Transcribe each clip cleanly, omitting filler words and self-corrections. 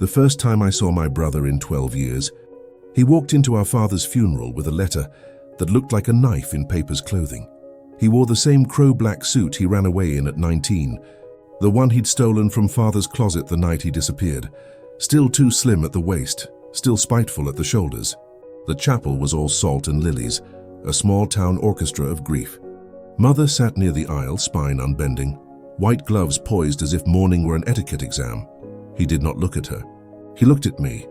The first time I saw my brother in 12 years, he walked into our father's funeral with a letter that looked like a knife in paper's clothing. He wore the same crow-black suit he ran away in at 19, the one he'd stolen from father's closet the night he disappeared, still too slim at the waist, still spiteful at the shoulders. The chapel was all salt and lilies, a small-town orchestra of grief. Mother sat near the aisle, spine unbending, white gloves poised as if mourning were an etiquette exam. He did not look at her. He looked at me.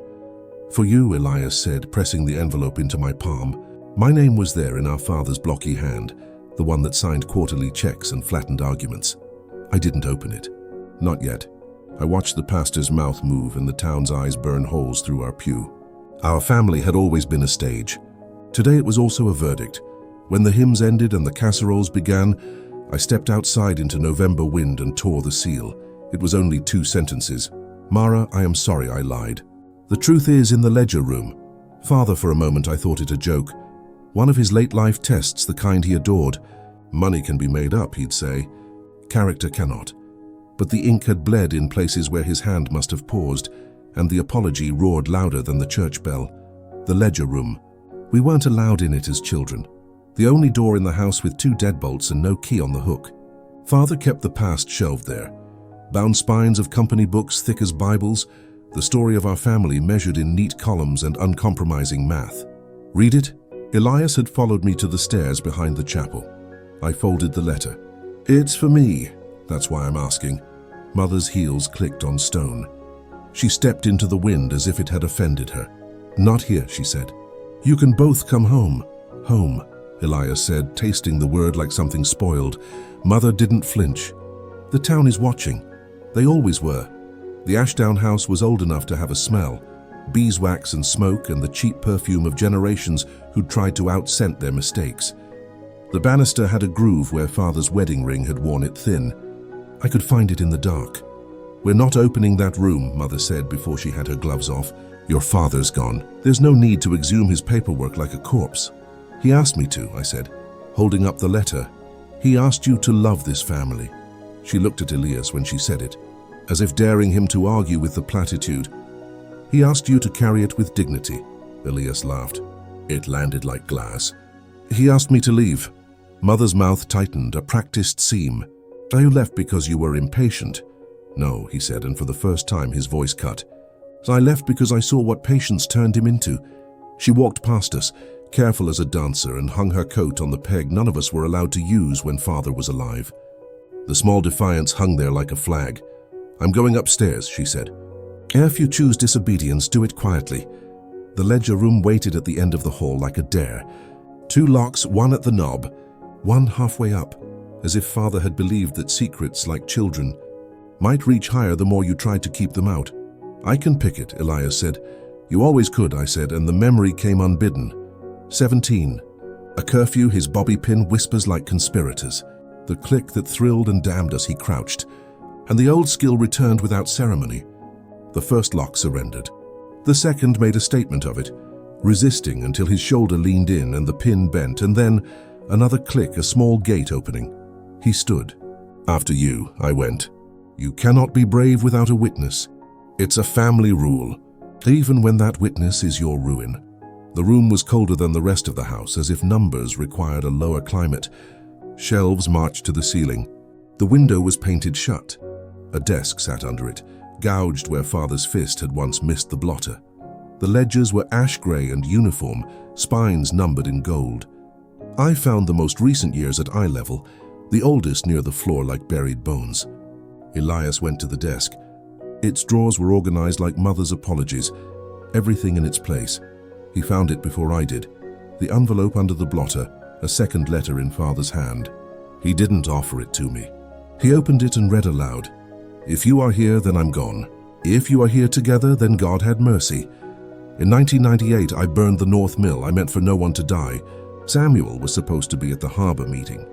"For you," Elias said, pressing the envelope into my palm. My name was there in our father's blocky hand, the one that signed quarterly checks and flattened arguments. I didn't open it. Not yet. I watched the pastor's mouth move and the town's eyes burn holes through our pew. Our family had always been a stage. Today it was also a verdict. When the hymns ended and the casseroles began, I stepped outside into November wind and tore the seal. It was only 2 sentences. "Mara, I am sorry I lied. The truth is in the ledger room." Father, for a moment I thought it a joke. One of his late-life tests, the kind he adored. Money can be made up, he'd say. Character cannot. But the ink had bled in places where his hand must have paused, and the apology roared louder than the church bell. The ledger room. We weren't allowed in it as children. The only door in the house with 2 deadbolts and no key on the hook. Father kept the past shelved there. Bound spines of company books thick as Bibles, the story of our family measured in neat columns and uncompromising math. "Read it?" Elias had followed me to the stairs behind the chapel. I folded the letter. "It's for me. That's why I'm asking." Mother's heels clicked on stone. She stepped into the wind as if it had offended her. "Not here," she said. "You can both come home." "Home," Elias said, tasting the word like something spoiled. Mother didn't flinch. "The town is watching. They always were." The Ashdown house was old enough to have a smell. Beeswax and smoke and the cheap perfume of generations who'd tried to out-scent their mistakes. The banister had a groove where Father's wedding ring had worn it thin. I could find it in the dark. "We're not opening that room," Mother said before she had her gloves off. "Your father's gone. There's no need to exhume his paperwork like a corpse." "He asked me to," I said, holding up the letter. "He asked you to love this family." She looked at Elias when she said it, as if daring him to argue with the platitude. "He asked you to carry it with dignity." Elias laughed. It landed like glass. "He asked me to leave." Mother's mouth tightened, a practiced seam. "You left because you were impatient." "No," he said, and for the first time his voice cut. "I left because I saw what patience turned him into." She walked past us, careful as a dancer, and hung her coat on the peg none of us were allowed to use when Father was alive. The small defiance hung there like a flag. "I'm going upstairs," she said. "If you choose disobedience, do it quietly." The ledger room waited at the end of the hall like a dare. 2 locks, one at the knob, one halfway up, as if Father had believed that secrets, like children, might reach higher the more you tried to keep them out. "I can pick it," Elias said. "You always could," I said, and the memory came unbidden. 17. A curfew, his bobby pin whispers like conspirators. The click that thrilled and damned us, he crouched. And the old skill returned without ceremony. The first lock surrendered. The second made a statement of it, resisting until his shoulder leaned in and the pin bent, and then another click, a small gate opening. He stood. "After you," I went. "You cannot be brave without a witness. It's a family rule, even when that witness is your ruin." The room was colder than the rest of the house, as if numbers required a lower climate. Shelves marched to the ceiling. The window was painted shut. A desk sat under it, gouged where Father's fist had once missed the blotter. The ledgers were ash gray and uniform, spines numbered in gold. I found the most recent years at eye level, the oldest near the floor like buried bones. Elias went to the desk. Its drawers were organized like Mother's apologies, everything in its place. He found it before I did. The envelope under the blotter, a second letter in Father's hand. He didn't offer it to me. He opened it and read aloud. "If you are here, then I'm gone. If you are here together, then God had mercy. In 1998, I burned the North Mill. I meant for no one to die. Samuel was supposed to be at the harbor meeting.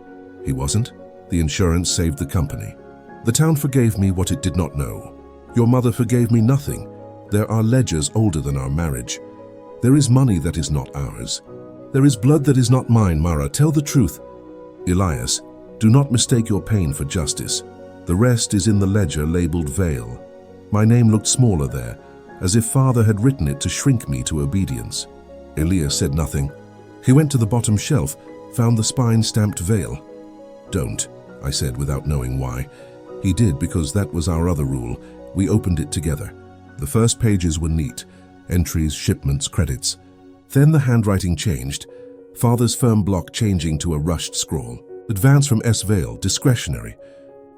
He wasn't. The insurance saved the company. The town forgave me what it did not know. Your mother forgave me nothing. There are ledgers older than our marriage. There is money that is not ours. There is blood that is not mine, Mara. Tell the truth." "Elias, do not mistake your pain for justice. The rest is in the ledger labeled Veil." My name looked smaller there, as if Father had written it to shrink me to obedience. Elias said nothing. He went to the bottom shelf, found the spine-stamped veil. "Don't," I said without knowing why. He did, because that was our other rule. We opened it together. The first pages were neat. Entries, shipments, credits. Then the handwriting changed. Father's firm block changing to a rushed scrawl. Advance from S. Vale, discretionary.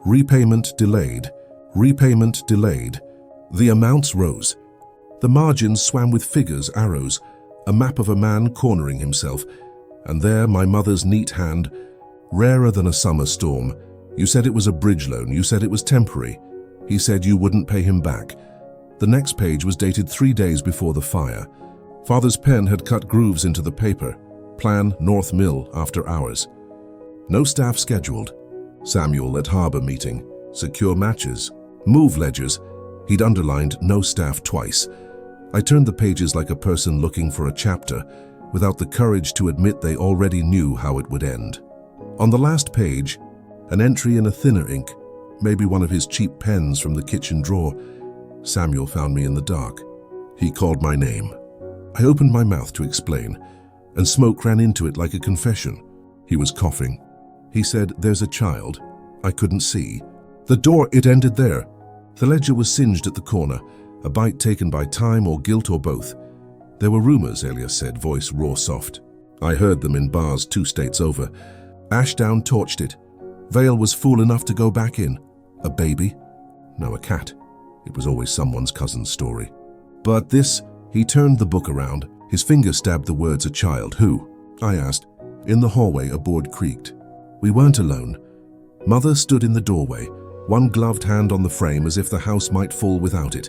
Repayment delayed. Repayment delayed. The amounts rose. The margins swam with figures, arrows, a map of a man cornering himself. And there, my mother's neat hand, rarer than a summer storm. "You said it was a bridge loan. You said it was temporary. He said you wouldn't pay him back." The next page was dated 3 days before the fire. Father's pen had cut grooves into the paper. Plan North Mill after hours. No staff scheduled. Samuel at harbor meeting. Secure matches. Move ledgers. He'd underlined no staff twice. I turned the pages like a person looking for a chapter, without the courage to admit they already knew how it would end. On the last page, an entry in a thinner ink, maybe one of his cheap pens from the kitchen drawer. Samuel found me in the dark. He called my name. I opened my mouth to explain, and smoke ran into it like a confession. He was coughing. He said, "There's a child." I couldn't see. The door, it ended there. The ledger was singed at the corner, a bite taken by time or guilt or both. There were rumors, Elias said, voice raw soft. I heard them in bars 2 states over. Ashdown torched it. Vale was fool enough to go back in. A baby? No, a cat. It was always someone's cousin's story. But this, he turned the book around. His finger stabbed the words "a child." Who? I asked. In the hallway, a board creaked. We weren't alone. Mother stood in the doorway, one gloved hand on the frame as if the house might fall without it.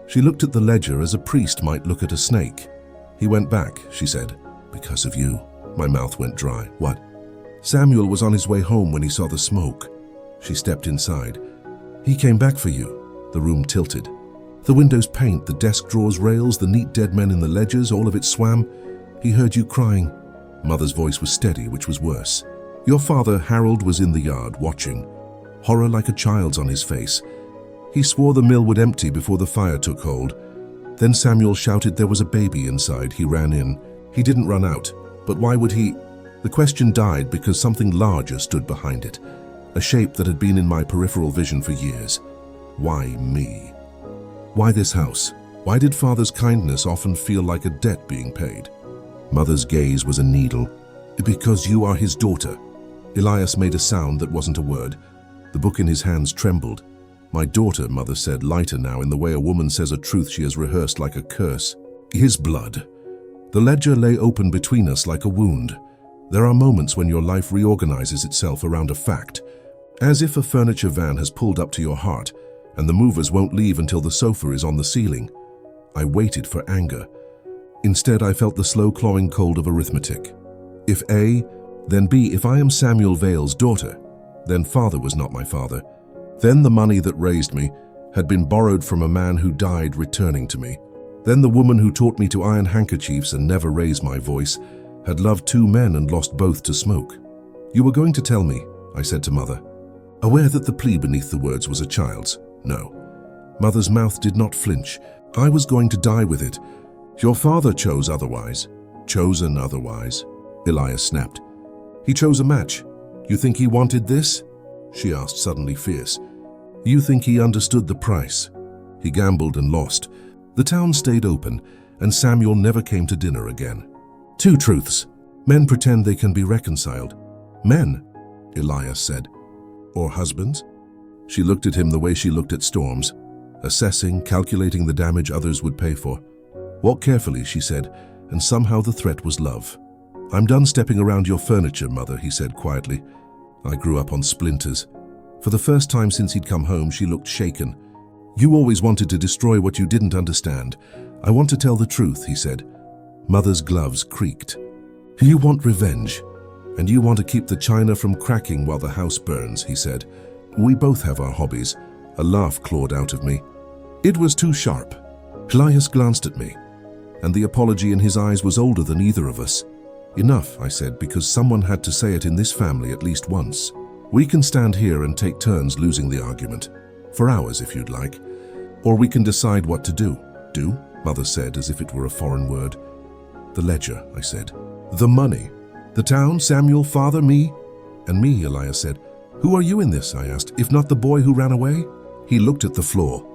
She looked at the ledger as a priest might look at a snake. He went back, she said. Because of you. My mouth went dry. What? Samuel was on his way home when he saw the smoke. She stepped inside. He came back for you. The room tilted. The windows paint, the desk drawers rails, the neat dead men in the ledgers, all of it swam. He heard you crying. Mother's voice was steady, which was worse. Your father, Harold, was in the yard, watching. Horror like a child's on his face. He swore the mill would empty before the fire took hold. Then Samuel shouted there was a baby inside. He ran in. He didn't run out. But why would he? The question died because something larger stood behind it. A shape that had been in my peripheral vision for years. Why me? Why this house? Why did Father's kindness often feel like a debt being paid? Mother's gaze was a needle. Because you are his daughter. Elias made a sound that wasn't a word. The book in his hands trembled. My daughter, Mother said, lighter now in the way a woman says a truth she has rehearsed like a curse. His blood. The ledger lay open between us like a wound. There are moments when your life reorganizes itself around a fact, as if a furniture van has pulled up to your heart, and the movers won't leave until the sofa is on the ceiling. I waited for anger. Instead, I felt the slow clawing cold of arithmetic. If A, then B. If I am Samuel Vale's daughter, then Father was not my father. Then the money that raised me had been borrowed from a man who died returning to me. Then the woman who taught me to iron handkerchiefs and never raise my voice had loved 2 men and lost both to smoke. You were going to tell me, I said to Mother. Aware that the plea beneath the words was a child's. No. Mother's mouth did not flinch. I was going to die with it. Your father chose otherwise. Chosen otherwise. Elias snapped. He chose a match. You think he wanted this? She asked, suddenly fierce. You think he understood the price? He gambled and lost. The town stayed open, and Samuel never came to dinner again. 2 truths. Men pretend they can be reconciled. Men, Elias said. Or husbands? She looked at him the way she looked at storms, assessing, calculating the damage others would pay for. Walk carefully, she said, and somehow the threat was love. I'm done stepping around your furniture, Mother, he said quietly. I grew up on splinters. For the first time since he'd come home, she looked shaken. You always wanted to destroy what you didn't understand. I want to tell the truth, he said. Mother's gloves creaked. You want revenge, and you want to keep the china from cracking while the house burns, he said. We both have our hobbies. A laugh clawed out of me. It was too sharp. Elias glanced at me, and the apology in his eyes was older than either of us. Enough, I said, because someone had to say it in this family at least once. We can stand here and take turns losing the argument. For hours, if you'd like. Or we can decide what to do. Do? Mother said, as if it were a foreign word. The ledger, I said. The money. The town, Samuel, father, me? And me, Elias said. Who are you in this, I asked, if not the boy who ran away? He looked at the floor.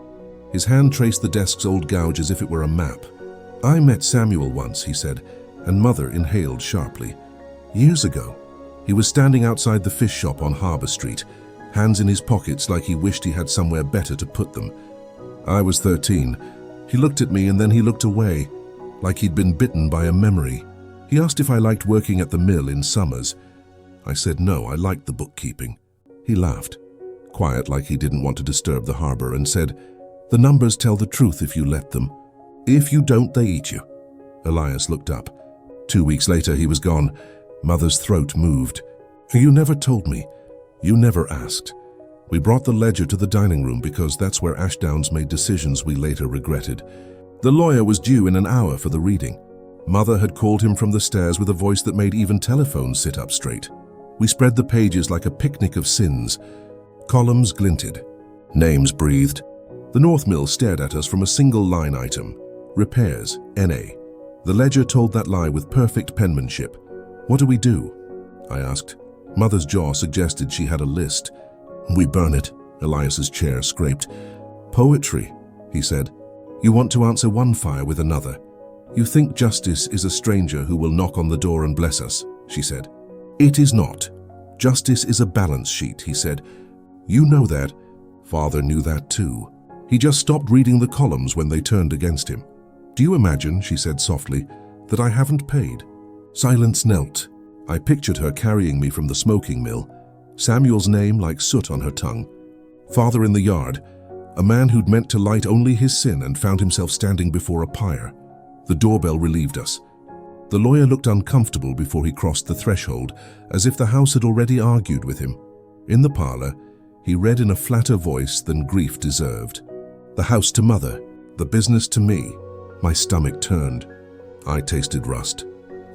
His hand traced the desk's old gouge as if it were a map. I met Samuel once, he said, and Mother inhaled sharply. Years ago. He was standing outside the fish shop on Harbour Street, hands in his pockets like he wished he had somewhere better to put them. I was 13. He looked at me and then he looked away, like he'd been bitten by a memory. He asked if I liked working at the mill in summers. I said no, I liked the bookkeeping. He laughed, quiet like he didn't want to disturb the harbour, and said, "The numbers tell the truth if you let them. If you don't, they eat you." Elias looked up. 2 weeks later, he was gone. Mother's throat moved. "You never told me. You never asked." We brought the ledger to the dining room because that's where Ashdowns made decisions we later regretted. The lawyer was due in an hour for the reading. Mother had called him from the stairs with a voice that made even telephones sit up straight. We spread the pages like a picnic of sins. Columns glinted. Names breathed. The North Mill stared at us from a single line item. Repairs, NA. The ledger told that lie with perfect penmanship. "What do we do?" I asked. Mother's jaw suggested she had a list. "We burn it," Elias's chair scraped. "Poetry," he said. "You want to answer one fire with another. You think justice is a stranger who will knock on the door and bless us," she said. "It is not. Justice is a balance sheet," he said. "You know that." Father knew that too. He just stopped reading the columns when they turned against him. "Do you imagine," she said softly, "that I haven't paid?" Silence knelt. I pictured her carrying me from the smoking mill, Samuel's name like soot on her tongue. Father in the yard, a man who'd meant to light only his sin and found himself standing before a pyre. The doorbell relieved us. The lawyer looked uncomfortable before he crossed the threshold, as if the house had already argued with him. In the parlor, he read in a flatter voice than grief deserved. "The house to Mother, the business to me." My stomach turned. I tasted rust.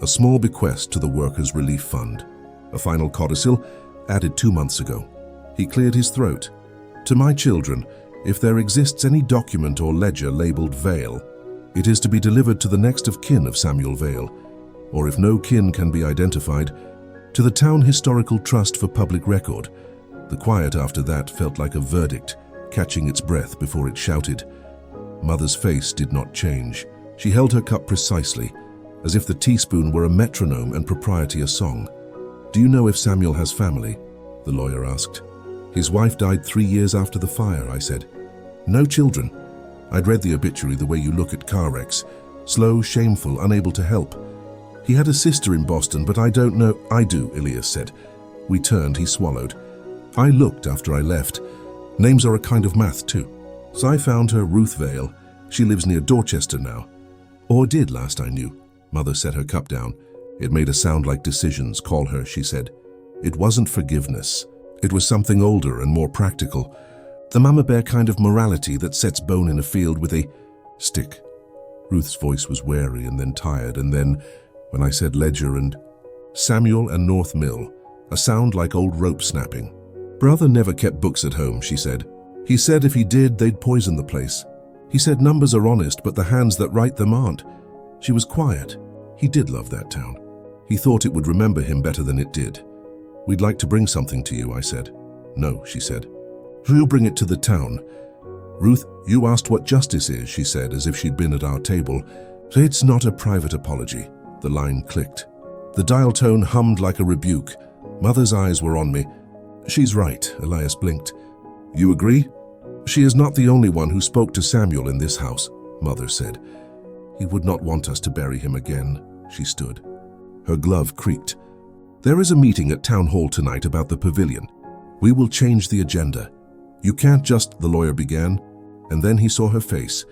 A small bequest to the Workers' Relief Fund. A final codicil, added 2 months ago. He cleared his throat. "To my children, if there exists any document or ledger labeled Vale, it is to be delivered to the next of kin of Samuel Vale, or if no kin can be identified, to the Town Historical Trust for Public Record." The quiet after that felt like a verdict, catching its breath before it shouted. Mother's face did not change. She held her cup precisely, as if the teaspoon were a metronome and propriety a song. "Do you know if Samuel has family?" the lawyer asked. "His wife died 3 years after the fire," I said. "No children. I'd read the obituary the way you look at car wrecks. Slow, shameful, unable to help. He had a sister in Boston, but I don't know." "I do," Elias said. We turned, he swallowed. "I looked after I left. Names are a kind of math too. So I found her, Ruth Vale. She lives near Dorchester now. Or did last I knew." Mother set her cup down. "It made a sound like decisions, call her," she said. "It wasn't forgiveness. It was something older and more practical. The mama bear kind of morality that sets bone in a field with a stick." Ruth's voice was wary and then tired, and then, when I said ledger and Samuel and North Mill, a sound like old rope snapping. "Brother never kept books at home," she said. "He said if he did, they'd poison the place. He said numbers are honest, but the hands that write them aren't." She was quiet. He did love that town. He thought it would remember him better than it did. "We'd like to bring something to you," I said. "No," she said. "Who'll bring it to the town?" "Ruth, you asked what justice is," she said, as if she'd been at our table. "It's not a private apology." The line clicked. The dial tone hummed like a rebuke. Mother's eyes were on me. "She's right," Elias blinked. "You agree?" "She is not the only one who spoke to Samuel in this house," Mother said. "He would not want us to bury him again." She stood. Her glove creaked. "There is a meeting at Town Hall tonight about the pavilion. We will change the agenda. You can't just," the lawyer began, and then he saw her face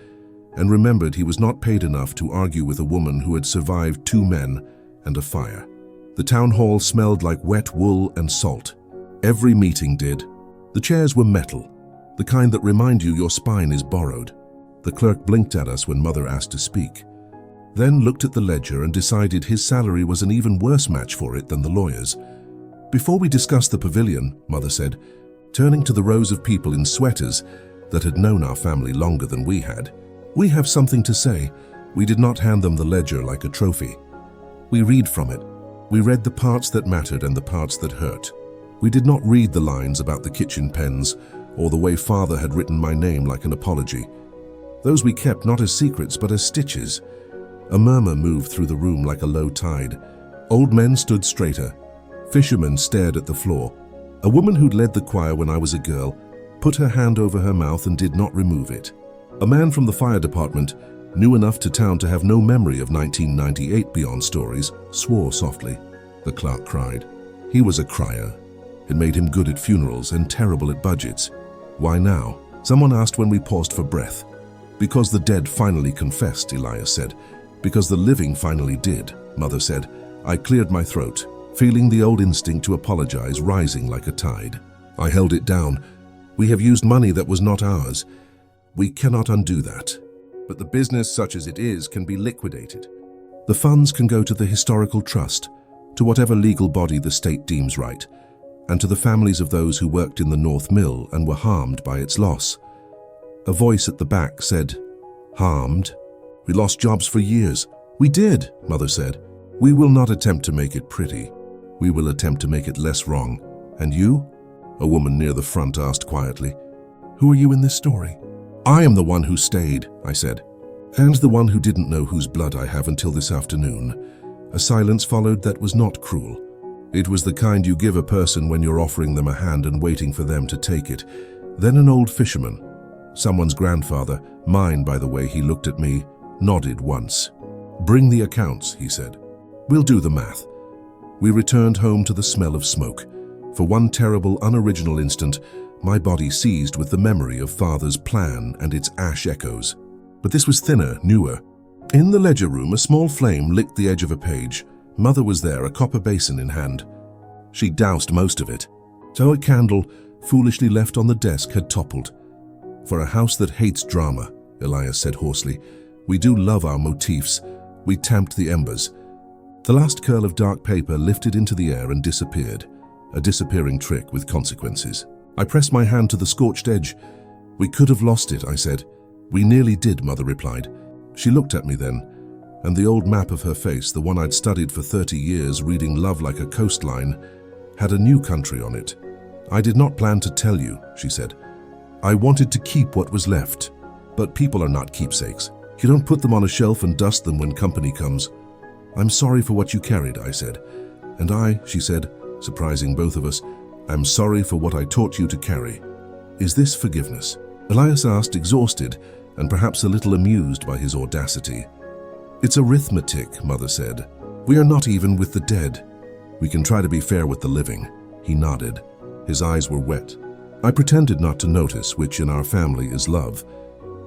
and remembered he was not paid enough to argue with a woman who had survived 2 men and a fire. The town hall smelled like wet wool and salt. Every meeting did. The chairs were metal, the kind that remind you your spine is borrowed. The clerk blinked at us when Mother asked to speak, then looked at the ledger and decided his salary was an even worse match for it than the lawyer's. "Before we discuss the pavilion," Mother said, turning to the rows of people in sweaters that had known our family longer than we had, "We have something to say." We did not hand them the ledger like a trophy. We read from it. We read the parts that mattered and the parts that hurt. We did not read the lines about the kitchen pens or the way Father had written my name like an apology. Those we kept not as secrets but as stitches. A murmur moved through the room like a low tide. Old men stood straighter. Fishermen stared at the floor. A woman who'd led the choir when I was a girl put her hand over her mouth and did not remove it. A man from the fire department, new enough to town to have no memory of 1998 beyond stories, swore softly. The clerk cried. He was a crier. It made him good at funerals and terrible at budgets. Why now? Someone asked when we paused for breath. Because the dead finally confessed, Elias said. Because the living finally did, Mother said. I cleared my throat, feeling the old instinct to apologize rising like a tide. I held it down. We have used money that was not ours. We cannot undo that. But the business, such as it is, can be liquidated. The funds can go to the historical trust, to whatever legal body the state deems right, and to the families of those who worked in the North Mill and were harmed by its loss. A voice at the back said, "Harmed? We lost jobs for years." "We did," Mother said. "We will not attempt to make it pretty. We will attempt to make it less wrong. And you?" A woman near the front asked quietly. "Who are you in this story?" "I am the one who stayed," I said, "and the one who didn't know whose blood I have until this afternoon." A silence followed that was not cruel. It was the kind you give a person when you're offering them a hand and waiting for them to take it. Then an old fisherman, someone's grandfather, mine by the way he looked at me, nodded once. "Bring the accounts," he said. "We'll do the math." We returned home to the smell of smoke. For one terrible, unoriginal instant, my body seized with the memory of Father's plan and its ash echoes. But this was thinner, newer. In the ledger room, a small flame licked the edge of a page. Mother was there, a copper basin in hand. She doused most of it. So a candle, foolishly left on the desk, had toppled. "For a house that hates drama," Elias said hoarsely, "we do love our motifs." We tamped the embers. The last curl of dark paper lifted into the air and disappeared, a disappearing trick with consequences. I pressed my hand to the scorched edge. "We could have lost it," I said. "We nearly did," Mother replied. She looked at me then, and the old map of her face, the one I'd studied for 30 years, reading love like a coastline, had a new country on it. "I did not plan to tell you," she said. "I wanted to keep what was left. But people are not keepsakes. You don't put them on a shelf and dust them when company comes." "I'm sorry for what you carried," I said. "And I," she said, surprising both of us, "am sorry for what I taught you to carry." "Is this forgiveness?" Elias asked, exhausted and perhaps a little amused by his audacity. "It's arithmetic," Mother said. "We are not even with the dead. We can try to be fair with the living." He nodded. His eyes were wet. I pretended not to notice, which in our family is love.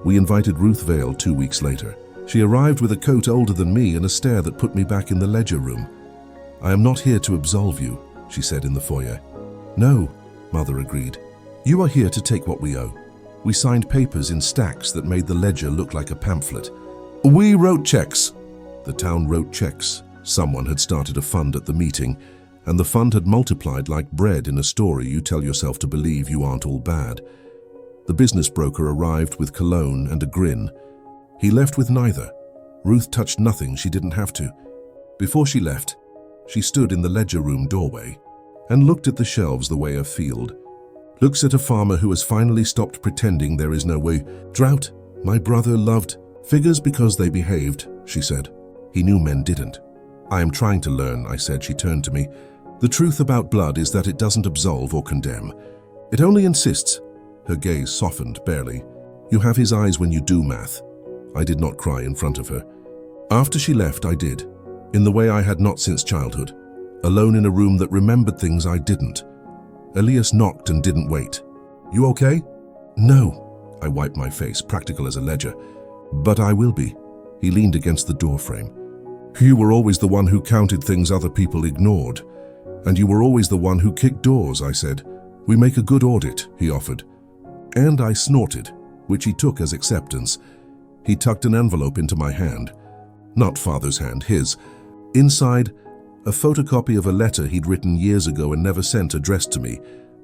We invited Ruth Vale 2 weeks later. She arrived with a coat older than me and a stare that put me back in the ledger room. "I am not here to absolve you," she said in the foyer. "No," Mother agreed. "You are here to take what we owe." We signed papers in stacks that made the ledger look like a pamphlet. "We wrote checks." The town wrote checks. Someone had started a fund at the meeting, and the fund had multiplied like bread in a story you tell yourself to believe you aren't all bad. The business broker arrived with cologne and a grin. He left with neither. Ruth touched nothing she didn't have to. Before she left, she stood in the ledger room doorway and looked at the shelves the way a field looks at a farmer who has finally stopped pretending there is no way. "Drought, my brother loved figures because they behaved," she said. He knew men didn't. "I am trying to learn," I said. She turned to me. "The truth about blood is that it doesn't absolve or condemn. It only insists." Her gaze softened, barely. "You have his eyes when you do math." I did not cry in front of her. After she left, I did, in the way I had not since childhood, alone in a room that remembered things I didn't. Elias knocked and didn't wait. "You okay?" "No." I wiped my face, practical as a ledger. "But I will be." He leaned against the doorframe. "You were always the one who counted things other people ignored. And you were always the one who kicked doors," I said. "We make a good audit," he offered. And I snorted, which he took as acceptance. He tucked an envelope into my hand. Not Father's hand, his. Inside, a photocopy of a letter he'd written years ago and never sent, addressed to me,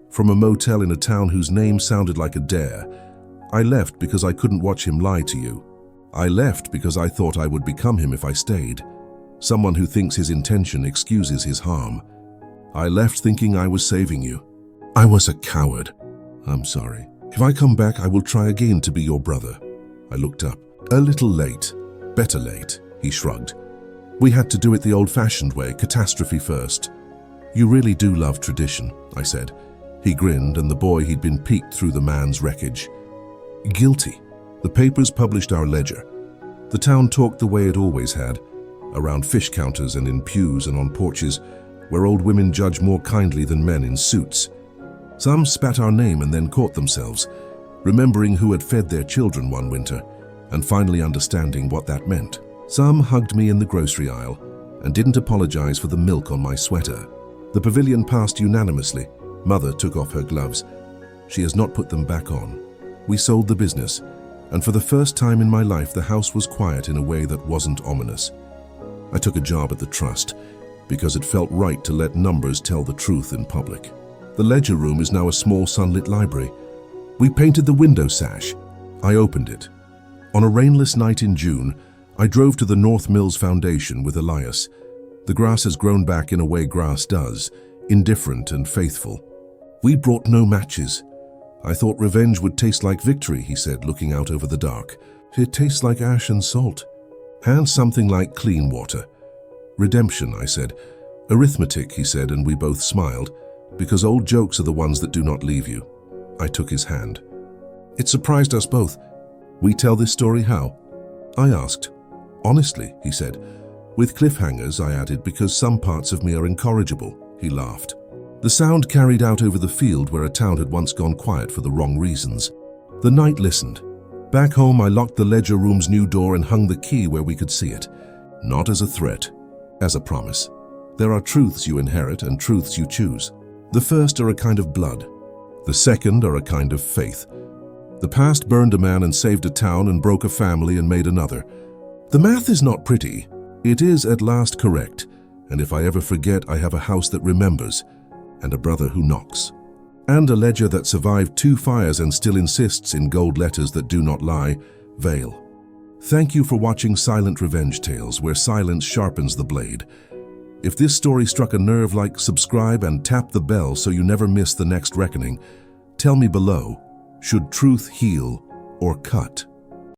from a motel in a town whose name sounded like a dare. "I left because I couldn't watch him lie to you." I left because I thought I would become him if I stayed. Someone who thinks his intention excuses his harm. I left thinking I was saving you. I was a coward. I'm sorry. If I come back, I will try again to be your brother. I looked up. A little late. Better late, he shrugged. We had to do it the old-fashioned way, catastrophe first. You really do love tradition, I said. He grinned, and the boy he'd been peeked through the man's wreckage. Guilty. The papers published our ledger. The town talked the way it always had, around fish counters and in pews and on porches, where old women judge more kindly than men in suits. Some spat our name and then caught themselves, remembering who had fed their children one winter, and finally understanding what that meant. Some hugged me in the grocery aisle and didn't apologize for the milk on my sweater. The pavilion passed unanimously. Mother took off her gloves. She has not put them back on. We sold the business, and for the first time in my life, the house was quiet in a way that wasn't ominous. I took a job at the trust because it felt right to let numbers tell the truth in public. The ledger room is now a small sunlit library. We painted the window sash. I opened it. On a rainless night in June, I drove to the North Mills Foundation with Elias. The grass has grown back in a way grass does, indifferent and faithful. We brought no matches. I thought revenge would taste like victory, he said, looking out over the dark. It tastes like ash and salt. And something like clean water. Redemption, I said. Arithmetic, he said, and we both smiled, because old jokes are the ones that do not leave you. I took his hand. It surprised us both. We tell this story how? I asked. Honestly, he said. With cliffhangers, I added, because some parts of me are incorrigible. He laughed. The sound carried out over the field where a town had once gone quiet for the wrong reasons. The night listened. Back home, I locked the ledger room's new door and hung the key where we could see it. Not as a threat, as a promise. There are truths you inherit and truths you choose. The first are a kind of blood. The second are a kind of faith. The past burned a man and saved a town and broke a family and made another. The math is not pretty. It is at last correct. And if I ever forget, I have a house that remembers, and a brother who knocks, and a ledger that survived 2 fires and still insists in gold letters that do not lie, Veil. Thank you for watching Silent Revenge Tales, where silence sharpens the blade. If this story struck a nerve, like, subscribe and tap the bell so you never miss the next reckoning. Tell me below, should truth heal or cut?